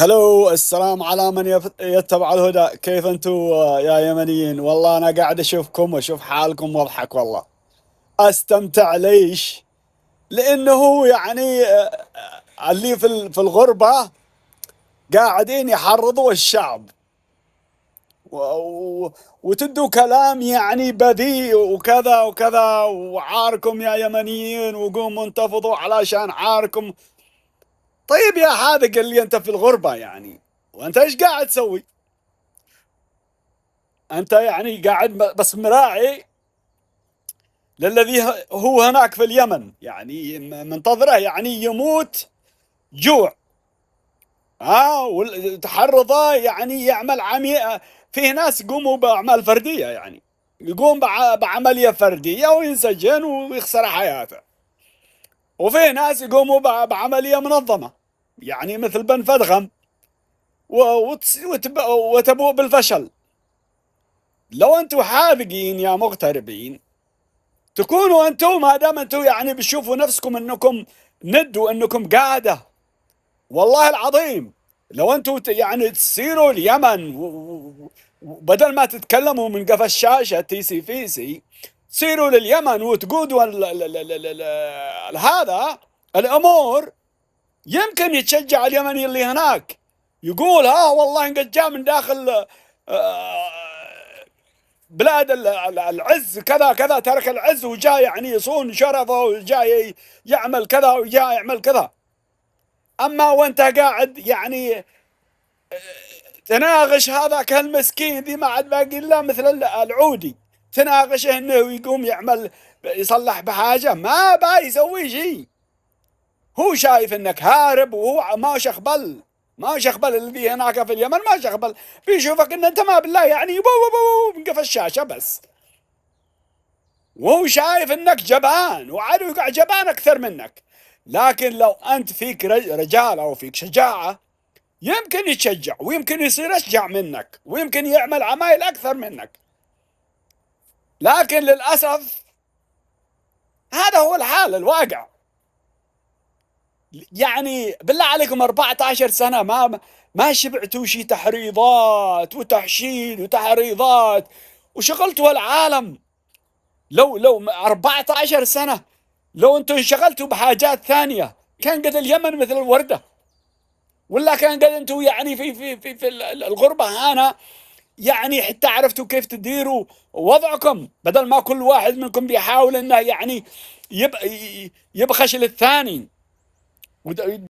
هلو، السلام على من يتبع الهدى. كيف انتم يا يمنيين؟ والله انا قاعد اشوفكم واشوف حالكم واضحك والله. استمتع ليش؟ لانه يعني اللي في الغربة قاعدين يحرضوا الشعب وتدوا كلام يعني بذيء وكذا وكذا، وعاركم يا يمنيين وقوموا انتفضوا علشان عاركم. طيب يا حاذق اللي انت في الغربة يعني، وانت ايش قاعد تسوي؟ انت يعني قاعد بس مراعي للذي هو هناك في اليمن، يعني منتظره يعني يموت جوع. وتحرضه يعني يعمل فيه ناس يقوموا بأعمال فردية، يعني يقوم بعملية فردية وينسجن ويخسر حياته. وفيه ناس يقوموا بعملية منظمة، يعني مثل بن فدغم، وتبوء بالفشل. لو انتم حاذقين يا مغتربين تكونوا انتم، ما دام انتم يعني بتشوفوا نفسكم انكم ند وانكم قاده، والله العظيم لو انتم يعني تصيروا اليمن وبدل ما تتكلموا من قفا الشاشه تيسي فيسي، تصيروا لليمن وتقودوا هذا الامور، يمكن يتشجع اليمني اللي هناك، يقول ها والله قد جاء من داخل آه، بلاد العز كذا كذا، ترك العز وجاء يعني يصون شرفه وجاي يعمل كذا وجاي يعمل كذا. اما وانت قاعد يعني تناغش هذاك المسكين ذي، ما عاد باقي الا مثل العودي، تناغشه انه يقوم يعمل يصلح بحاجه ما با يسوي شيء. هو شايف انك هارب، وهو ما شخبل، ما شخبل الذي هناك في اليمن، ما شخبل بيشوفك ان انت ما بالله يعني بو بو بو من الشاشه بس، وهو شايف انك جبان وعاد يقع جبان اكثر منك. لكن لو انت فيك رجاله وفيك شجاعه، يمكن يتشجع ويمكن يصير اشجع منك ويمكن يعمل عمايل اكثر منك. لكن للاسف هذا هو الحال الواقع. يعني بالله عليكم 14 سنه ما شبعتوا شي تحريضات وتحشيد وتحريضات وشغلتوا العالم. لو 14 سنه لو انتم انشغلتوا بحاجات ثانيه كان قد اليمن مثل الورده، ولا كان قد انتم يعني في الغربه هنا، يعني حتى عرفتوا كيف تديروا وضعكم، بدل ما كل واحد منكم بيحاول انه يعني يبخش للثاني.